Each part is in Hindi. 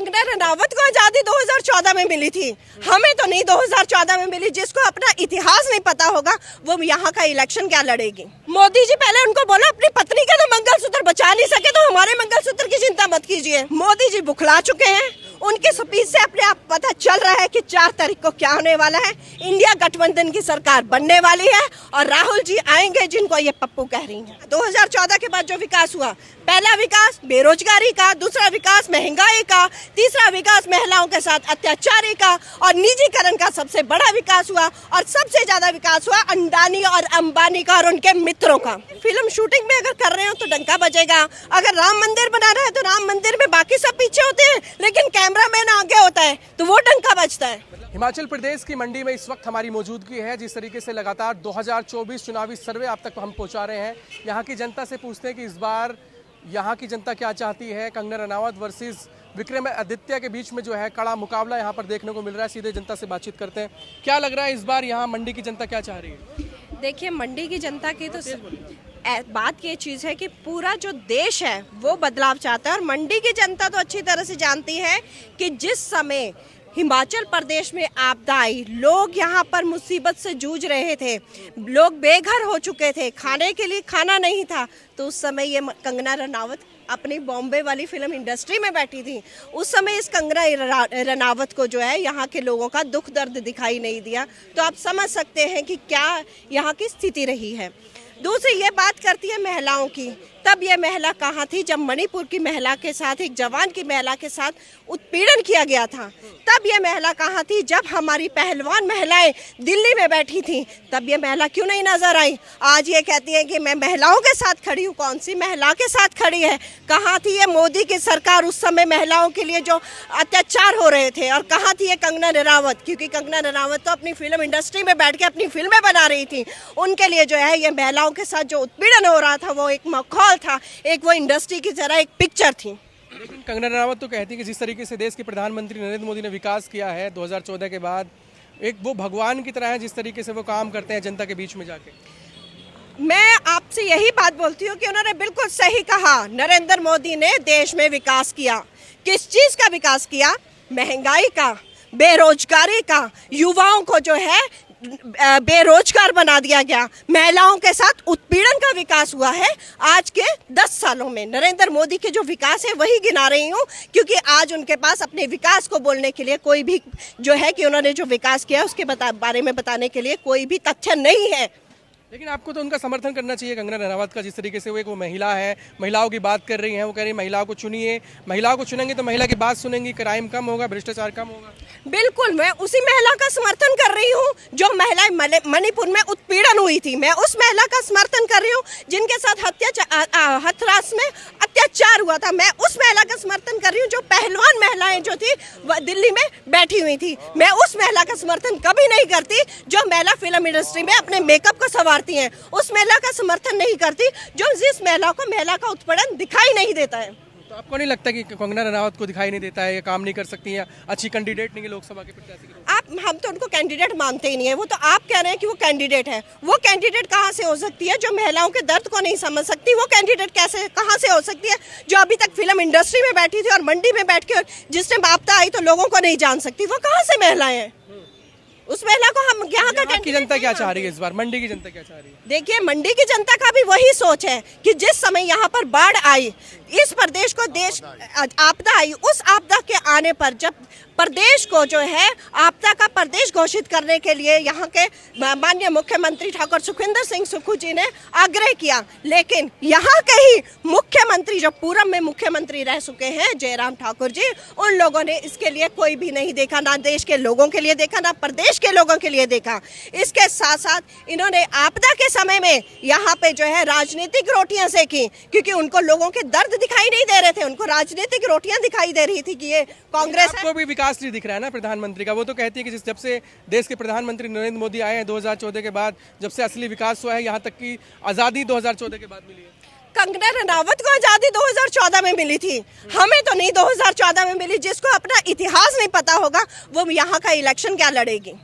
कंगना रनावत को आजादी 2014 में मिली थी, हमें तो नहीं 2014 में मिली। जिसको अपना इतिहास नहीं पता होगा वो यहाँ का इलेक्शन क्या लड़ेगी। मोदी जी पहले उनको बोला अपनी पत्नी का तो मंगलसूत्र बचा नहीं सके तो हमारे मंगलसूत्र की चिंता मत कीजिए। मोदी जी बुखला चुके हैं, उनके स्पीच से अपने आप पता चल रहा है कि 4 तारीख को क्या होने वाला है। इंडिया गठबंधन की सरकार बनने वाली है और राहुल जी आएंगे जिनको ये पप्पू कह रही हैं। 2014 के बाद जो विकास हुआ, पहला विकास बेरोजगारी का, दूसरा विकास महंगाई का, तीसरा विकास महिलाओं के साथ अत्याचारी का और निजीकरण का सबसे बड़ा विकास हुआ और सबसे ज्यादा विकास हुआ अंडानी और अंबानी का और उनके मित्रों का। फिल्म शूटिंग में अगर कर रहे हो तो डंका बजेगा, अगर राम मंदिर बना रहे हैं तो राम मंदिर में बाकी सब पीछे होते हैं लेकिन कैमरामैन आगे होता है तो वो डंका बजता है। हिमाचल प्रदेश की मंडी में इस वक्त हमारी मौजूदगी है। जिस तरीके से लगातार 2024 चुनावी सर्वे आप तक हम पहुंचा रहे हैं, यहाँ की जनता से पूछते हैं कि इस बार यहाँ की जनता क्या चाहती है। कंगना रनावत वर्सेस विक्रमादित्य के बीच में जो है कड़ा मुकाबला यहाँ पर देखने को मिल रहा है। सीधे जनता से बातचीत करते हैं, क्या लग रहा है इस बार यहाँ मंडी की जनता क्या चाह रही है? देखिए, मंडी की जनता की तो बात ये चीज़ है कि पूरा जो देश है वो बदलाव चाहता है और मंडी की जनता तो अच्छी तरह से जानती है कि जिस समय हिमाचल प्रदेश में आपदा आई, लोग यहाँ पर मुसीबत से जूझ रहे थे, लोग बेघर हो चुके थे, खाने के लिए खाना नहीं था, तो उस समय ये कंगना रनावत अपनी बॉम्बे वाली फिल्म इंडस्ट्री में बैठी थी। उस समय इस कंगना रनावत को जो है यहाँ के लोगों का दुख दर्द दिखाई नहीं दिया, तो आप समझ सकते हैं कि क्या यहाँ की स्थिति रही है। दूसरी ये बात करती है महिलाओं की, तब ये महिला कहाँ थी जब मणिपुर की महिला के साथ, एक जवान की महिला के साथ उत्पीड़न किया गया था? तब ये महिला कहाँ थी जब हमारी पहलवान महिलाएं दिल्ली में बैठी थी? तब ये महिला क्यों नहीं नजर आई? आज ये कहती है कि मैं महिलाओं के साथ खड़ी हूँ। कौन सी महिला के साथ खड़ी है? कहाँ थी ये मोदी की सरकार उस समय महिलाओं के लिए जो अत्याचार हो रहे थे? और कहाँ थी ये कंगना रनावत? क्योंकि कंगना रनावत तो अपनी फिल्म इंडस्ट्री में बैठ के अपनी फिल्में बना रही थी, उनके लिए जो है ये महिलाओं के साथ जो उत्पीड़न हो रहा था वो एक माहौल था, एक वो इंडस्ट्री की जरा एक पिक्चर थी। लेकिन कंगना रनावत तो कहती है कि जिस तरीके से देश के प्रधानमंत्री नरेंद्र मोदी ने विकास किया है 2014 के बाद, एक वो भगवान की तरह है जिस तरीके से वो काम करते हैं जनता के बीच में जाके। मैं आपसे यही बात बोलती हूँ कि उन्होंने बिल्कुल सही कहा, नरेंद्र मोदी ने देश में विकास किया। किस चीज का विकास किया? महंगाई का, बेरोजगारी का, युवाओं को जो है बेरोजगार बना दिया गया, महिलाओं के साथ उत्पीड़न का विकास हुआ है। आज के 10 सालों में नरेंद्र मोदी के जो विकास है वही गिना रही हूँ, क्योंकि आज उनके पास अपने विकास को बोलने के लिए कोई भी जो है कि उन्होंने जो विकास किया उसके बारे में बताने के लिए कोई भी तथ्य नहीं है। लेकिन आपको तो उनका समर्थन करना चाहिए कंगना रनावत का, जिस तरीके से वो महिला है, महिलाओं की बात कर रही हैं, वो कह रही है महिलाओं को चुनिए, महिलाओं को चुनेंगे तो महिला की बात सुनेंगी, क्राइम कम होगा, भ्रष्टाचार कम होगा। बिल्कुल, मैं उसी महिला का समर्थन कर रही हूँ जो महिला मणिपुर में उत्पीड़न हुई थी। मैं उस महिला का समर्थन कर रही हूँ जिनके साथ हथरास में अत्याचार हुआ था। मैं उस महिला का समर्थन कर रही हूँ जो पहलवान महिलाएं जो थी वह दिल्ली में बैठी हुई थी। मैं उस महिला का समर्थन कभी नहीं करती जो महिला फिल्म इंडस्ट्री में अपने मेकअप को संवारती हैं। उस महिला का समर्थन नहीं करती जो जिस महिला का उत्पीड़न दिखाई नहीं देता है। तो आपको नहीं लगता कि कंगना रनावत को दिखाई नहीं देता है, ये काम नहीं कर सकती है, अच्छी कैंडिडेट नहीं है लोकसभा के प्रत्याशी के रूप? हम तो उनको कैंडिडेट मानते ही नहीं है। वो तो आप कह रहे हैं कि वो कैंडिडेट है, वो कैंडिडेट कहाँ से हो सकती है जो महिलाओं के दर्द को नहीं समझ सकती? वो कैंडिडेट कहाँ से हो सकती है जो अभी तक फिल्म इंडस्ट्री में बैठी थी और मंडी में बैठ के जिस टाइम आपदा आई तो लोगों को नहीं जान सकती? वो कहाँ से महिलाएं हैं? उस महिला को हम यहाँ का जनता क्या चाह रही है इस बार? मंडी की जनता क्या चाह रही है? देखिए, मंडी की जनता का भी वही सोच है कि जिस समय यहाँ पर बाढ़ आई, इस प्रदेश को आपदा आई, उस आपदा के आने पर जब प्रदेश को जो है आपदा का प्रदेश घोषित करने के लिए यहाँ के माननीय मुख्यमंत्री ठाकुर सुखविंदर सिंह सुक्खू जी ने आग्रह किया, लेकिन यहाँ के ही मुख्यमंत्री जो पूर्व में मुख्यमंत्री रह चुके हैं जयराम ठाकुर जी, उन लोगों ने इसके लिए कोई भी नहीं देखा, ना देश के लोगों के लिए देखा, ना प्रदेश के लोगों के लिए देखा। इसके साथ साथ इन्होंने आपदा के समय में यहाँ पे जो है राजनीतिक रोटियां सेकी, क्योंकि उनको लोगों के दर्द दिखाई नहीं दे रहे थे, उनको राजनीतिक रोटियां दिखाई दे रही थी कि ये कांग्रेस को भी विकास नहीं दिख रहा है ना प्रधानमंत्री का। वो तो कहती है कि जब से देश के प्रधानमंत्री नरेंद्र मोदी आए हैं 2014 के बाद, जब से असली विकास हुआ है, यहाँ तक की आजादी 2014 के बाद मिली है। कंगना रनावत को आजादी 2014 में मिली थी, हमें तो नहीं 2014 में मिली। जिसको अपना इतिहास नहीं पता होगा वो यहाँ का इलेक्शन क्या लड़ेगी।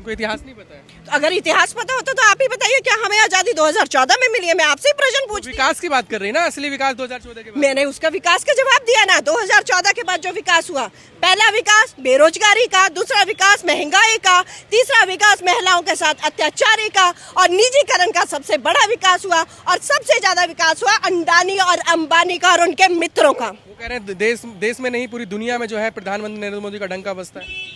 उनको इतिहास नहीं पता है। तो अगर इतिहास पता होता तो आप ही बताइए, क्या हमें आजादी 2014 में मिली है? मैं आपसे ही प्रश्न पूछती हूँ। विकास की बात कर रही है ना, असली विकास 2014 के बाद। मैंने उसका विकास का जवाब दिया ना। 2014 के बाद जो विकास हुआ, पहला विकास बेरोजगारी का, दूसरा विकास महंगाई का, तीसरा विकास महिलाओं के साथ अत्याचारी का, और निजीकरण का सबसे बड़ा विकास हुआ, और सबसे ज्यादा विकास हुआ अंडानी और अंबानी का और उनके मित्रों का। वो कह रहे हैं देश में नहीं पूरी दुनिया में जो है प्रधानमंत्री नरेंद्र मोदी का डंका बजता है।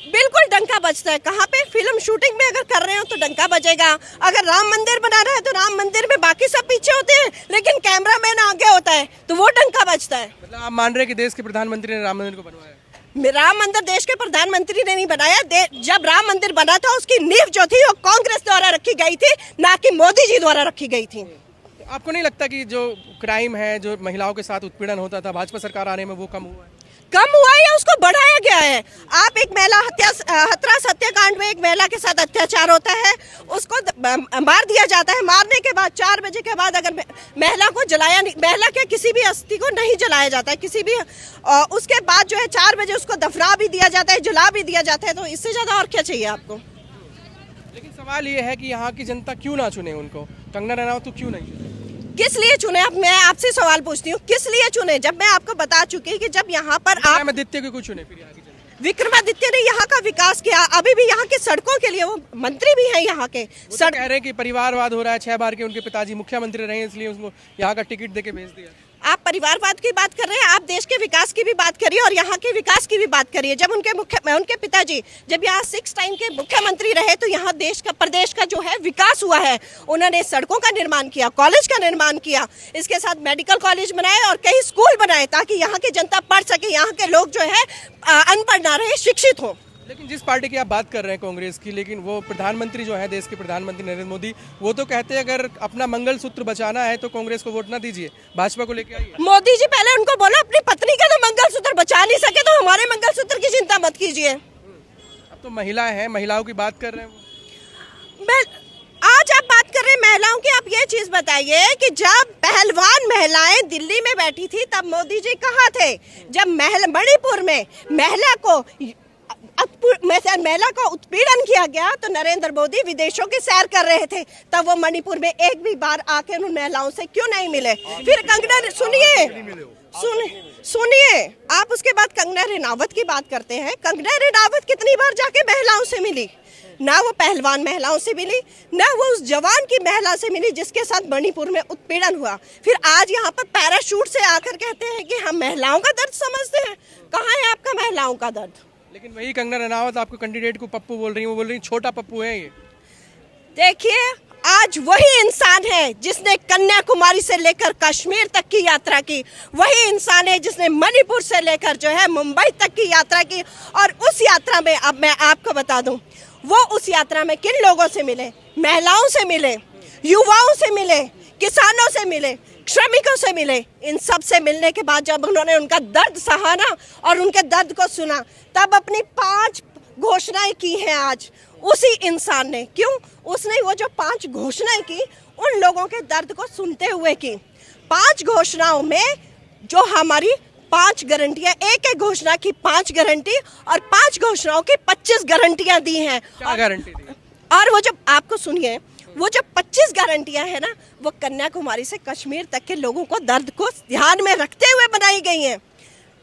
बिल्कुल डंका बजता है। कहाँ पे? फिल्म शूटिंग में अगर कर रहे हो तो डंका बजेगा। अगर राम मंदिर बना रहा है तो राम मंदिर में बाकी सब पीछे होते हैं, लेकिन कैमरामैन आगे होता है, तो वो डंका बजता है। मतलब आप मान रहे हैं कि देश के प्रधानमंत्री ने राम मंदिर को बनवाया? राम मंदिर देश के प्रधानमंत्री ने नहीं बनाया। जब राम मंदिर बना था उसकी नींव जो थी वो कांग्रेस द्वारा रखी गई थी, ना कि मोदी जी द्वारा रखी गई थी। आपको नहीं लगता कि जो क्राइम है, जो महिलाओं के साथ उत्पीड़न होता था, भाजपा सरकार आने में वो कम हुआ है? कम हुआ या उसको बढ़ाया गया है? आप एक महिला हथरस हत्याकांड में एक महिला के साथ अत्याचार होता है, उसको मार दिया जाता है। मारने के बाद 4 बजे के बाद अगर महिला को जलाया नहीं, महिला के किसी भी अस्थि को नहीं जलाया जाता है, किसी भी उसके बाद जो है 4 बजे उसको दफना भी दिया जाता है, जला भी दिया जाता है। तो इससे ज्यादा और क्या चाहिए आपको? लेकिन सवाल ये है कि यहाँ की जनता क्यों ना चुने उनको? कंगना रनावत तो क्यों नहीं? किस लिए चुने? अब मैं आपसे सवाल पूछती हूँ, किस लिए चुने? जब मैं आपको बता चुकी कि जब यहाँ पर आप विक्रमादित्य को क्यों चुने? फिर यहाँ की जनता विक्रमादित्य ने यहाँ का विकास किया, अभी भी यहाँ की सड़कों के लिए वो मंत्री भी हैं यहाँ के। कह रहे हैं कि परिवारवाद हो रहा है, 6 बार के उनके पिताजी मुख्यमंत्री रहे, इसलिए उसको यहाँ का टिकट देके भेज दिया। आप परिवारवाद की बात कर रहे हैं, आप देश के विकास की भी बात करिए और यहाँ के विकास की भी बात करिए। जब उनके पिताजी जब यहाँ 6 टाइम के मुख्यमंत्री रहे तो यहाँ प्रदेश का जो है विकास हुआ है। उन्होंने सड़कों का निर्माण किया, कॉलेज का निर्माण किया, इसके साथ मेडिकल कॉलेज बनाए और कई स्कूल बनाए, ताकि यहाँ की जनता पढ़ सके, यहाँ के लोग जो है अनपढ़ ना रहे, शिक्षित हो। लेकिन जिस पार्टी की आप बात कर रहे हैं कांग्रेस की, लेकिन वो प्रधानमंत्री जो है देश के प्रधानमंत्री नरेंद्र मोदी, वो तो कहते हैं अगर अपना मंगलसूत्र बचाना है तो कांग्रेस को वोट ना दीजिए, भाजपा को लेके आइए। मोदी जी पहले उनको बोला अपनी पत्नी का तो मंगलसूत्र बचा नहीं सके तो हमारे मंगलसूत्र की चिंता मत कीजिए। अब तो महिला है, महिलाओं की बात कर रहे हैं। आज आप बात कर रहे हैं महिलाओं की। आप ये चीज बताइए कि जब पहलवान महिलाएं दिल्ली में बैठी थी तब मोदी जी कहाँ थे? जब मणिपुर में महिला का उत्पीड़न किया गया तो नरेंद्र मोदी विदेशों की सैर कर रहे थे, तब वो मणिपुर में एक भी बार आके उन महिलाओं से क्यों नहीं मिले? फिर कंगना, सुनिए, आप उसके बाद कंगना रनावत की बात करते हैं। कंगना रनावत कितनी बार जाके महिलाओं से मिली? ना वो पहलवान महिलाओं से मिली, ना वो उस जवान की महिला से मिली जिसके साथ मणिपुर में उत्पीड़न हुआ। फिर आज यहाँ पर पैराशूट से आकर कहते हैं कि हम महिलाओं का दर्द समझते हैं। कहाँ है आपका महिलाओं का दर्द? लेकिन वही कंगना रनावत आपको कैंडिडेट को पप्पू बोल रही है, वो बोल रही है छोटा पप्पू है ये। देखिए, आज वही इंसान है जिसने कन्याकुमारी से लेकर कश्मीर तक की यात्रा की, वही इंसान है जिसने मणिपुर से लेकर जो है मुंबई तक की यात्रा की। और उस यात्रा में अब मैं आपको बता दूं, वो उस यात्रा में किन लोगों से मिले? महिलाओं से मिले, युवाओं से मिले, किसानों से मिले, श्रमिकों से मिले। इन सब से मिलने के बाद जब उन्होंने उनका दर्द सहा ना और उनके दर्द को सुना, तब अपनी 5 घोषणाएं की हैं आज उसी इंसान ने। क्यों? उसने वो जो 5 घोषणाएं की उन लोगों के दर्द को सुनते हुए की। 5 घोषणाओं में जो हमारी 5 गारंटियां, एक घोषणा की 5 गारंटी और 5 घोषणाओं की 25 गारंटियां दी हैं। क्या गारंटी दी? और वो जब आपको सुनिए, वो जो 25 गारंटियां है ना, वो कन्याकुमारी से कश्मीर तक के लोगों को दर्द को ध्यान में रखते हुए बनाई गई हैं।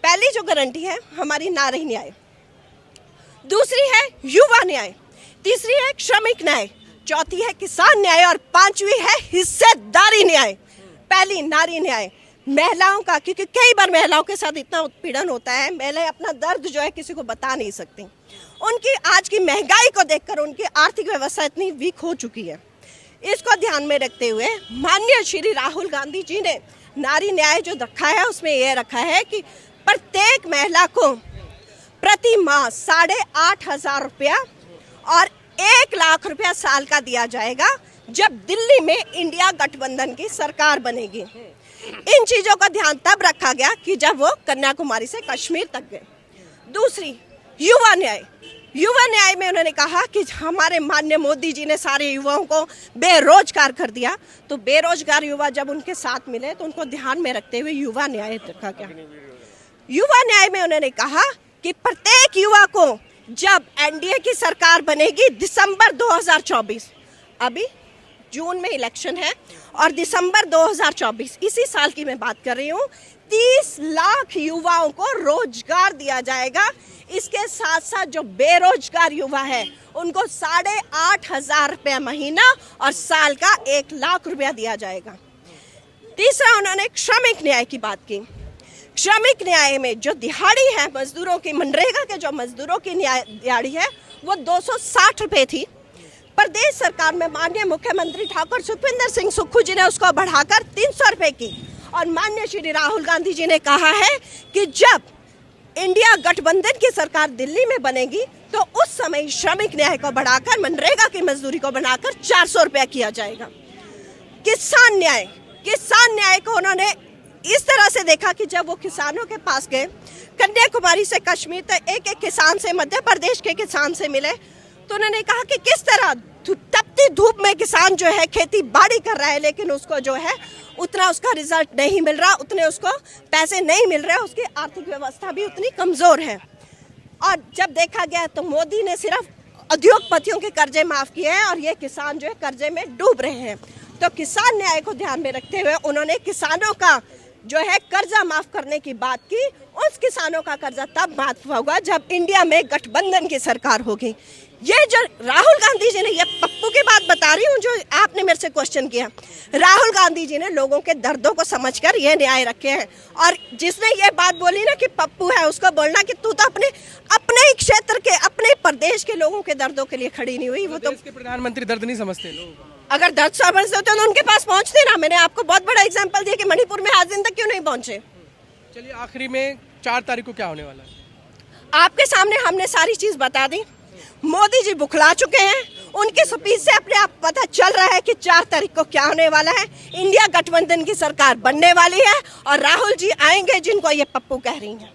पहली जो गारंटी है हमारी नारी न्याय, दूसरी है युवा न्याय, तीसरी है श्रमिक न्याय, चौथी है किसान न्याय और 5वीं है हिस्सेदारी न्याय। पहली नारी न्याय, महिलाओं का, क्योंकि कई बार महिलाओं के साथ इतना उत्पीड़न होता है, महिलाएं अपना दर्द जो है किसी को बता नहीं सकती। उनकी आज की महंगाई को देखकर उनकी आर्थिक व्यवस्था इतनी वीक हो चुकी है। इसको ध्यान में रखते हुए माननीय श्री राहुल गांधी जी ने नारी न्याय जो रखा है उसमें यह रखा है कि प्रत्येक महिला को प्रति माह 8,500 रुपया और 1 लाख रुपया साल का दिया जाएगा जब दिल्ली में इंडिया गठबंधन की सरकार बनेगी। इन चीजों का ध्यान तब रखा गया कि जब वो कन्याकुमारी से कश्मीर तक गए। दूसरी, युवा न्याय। युवा न्याय में उन्होंने कहा कि हमारे माननीय मोदी जी ने सारे युवाओं को बेरोजगार कर दिया, तो बेरोजगार युवा जब उनके साथ मिले तो उनको ध्यान में रखते हुए युवा न्याय रखा गया। युवा न्याय में उन्होंने कहा कि प्रत्येक युवा को जब एनडीए की सरकार बनेगी दिसंबर 2024, अभी जून में इलेक्शन है और दिसंबर 2024 इसी साल की मैं बात कर रही हूँ, 30 लाख युवाओं को रोजगार दिया जाएगा। इसके साथ साथ जो बेरोजगार युवा है उनको 8,500 रुपया महीना और साल का 1 लाख रुपया दिया जाएगा। तीसरा, उन्होंने श्रमिक न्याय की बात की। श्रमिक न्याय में जो दिहाड़ी है मजदूरों की, मनरेगा के जो मजदूरों की दिहाड़ी है वो 260 रुपये थी। प्रदेश सरकार में माननीय मुख्यमंत्री ठाकुर सुखविंदर सिंह सुक्खू जी ने उसको बढ़ाकर 300 रुपये की और माननीय श्री राहुल गांधी जी ने कहा है कि जब इंडिया गठबंधन की सरकार दिल्ली में बनेगी तो उस समय श्रमिक न्याय को बढ़ाकर मनरेगा की मजदूरी को बनाकर 400 रुपया किया जाएगा। किसान न्याय को उन्होंने इस तरह से देखा कि जब वो किसानों के पास गए, कन्याकुमारी से कश्मीर तक एक एक किसान से, मध्य प्रदेश के किसान से मिले, तो उन्होंने कहा कि किस तरह तपती धूप में किसान जो है खेती बाड़ी कर रहा है लेकिन उसको जो है उतना उसका रिजल्ट नहीं मिल रहा, उतने उसको पैसे नहीं मिल रहे, उसकी आर्थिक व्यवस्था भी उतनी कमजोर है। और जब देखा गया तो मोदी ने सिर्फ उद्योगपतियों के कर्जे माफ किए हैं और ये किसान जो है कर्जे में डूब रहे हैं। तो किसान न्याय को ध्यान में रखते हुए उन्होंने किसानों का जो है कर्जा माफ करने की बात की। उस किसानों का कर्जा तब माफ होगा जब इंडिया में गठबंधन की सरकार होगी। ये जो राहुल गांधी जी ने, ये पप्पू की बात बता रही हूँ जो आपने मेरे से क्वेश्चन किया, राहुल गांधी जी ने लोगों के दर्दों को समझकर ये न्याय रखे हैं। और जिसने ये बात बोली ना कि पप्पू है, उसको बोलना कि तू तो अपने ही क्षेत्र के, अपने प्रदेश के लोगों के दर्दों के लिए खड़ी नहीं हुई। वो तो प्रधानमंत्री दर्द नहीं समझते लोग। अगर दर्द समझते होते तो उनके पास पहुंचते ना। मैंने आपको बहुत बड़ा एग्जांपल दिया कि मणिपुर में आज दिन तक क्यों नहीं पहुंचे। चलिए, आखिरी में 4 तारीख को क्या होने वाला है? आपके सामने हमने सारी चीज बता दी। मोदी जी बुखला चुके हैं, उनकी स्पीच से अपने आप पता चल रहा है कि 4 तारीख को क्या होने वाला है। इंडिया गठबंधन की सरकार बनने वाली है और राहुल जी आएंगे जिनको ये पप्पू कह रही हैं।